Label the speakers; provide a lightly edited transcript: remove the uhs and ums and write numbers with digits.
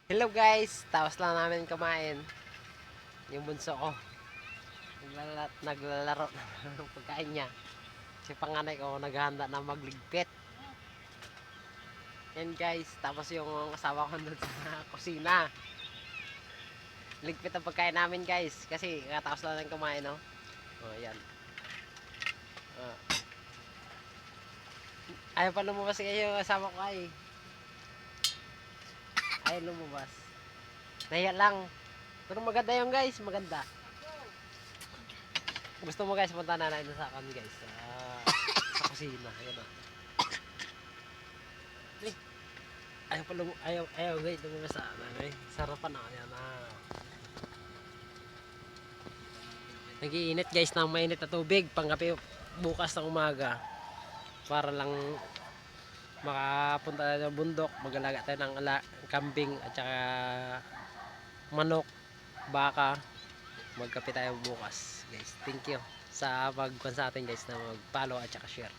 Speaker 1: Hello guys, tapos lang namin kumain. Yung bunso ko, naglalaro ng pagkain niya. Si panganay ko naghahanda na magligpit. Yan guys, tapos yung asawa ko doon sa kusina. Ligpit ang pagkain namin guys, kasi katapos lang namin kumain, no? Oh, yan. Oh. Ayaw pa lumabas kayo yung asawa ko ay. Ayaw lumabas. Nahiya lang. Pero maganda yung guys, maganda. Gusto mo guys, punta na natin sa akin guys. Sa kusina. Ayan na. Ayaw pa ayaw guys, lumabas sa akin. Sarapan na. Ayan na. Nag-iinit guys ng mainit na tubig. Pangkape bukas ng umaga. Para lang makapunta tayo sa bundok. Mag-alaga tayo ng kambing at saka manok, baka. Magkape tayo bukas guys. Thank you sa pagkuhan sa atin guys na mag-follow at saka share.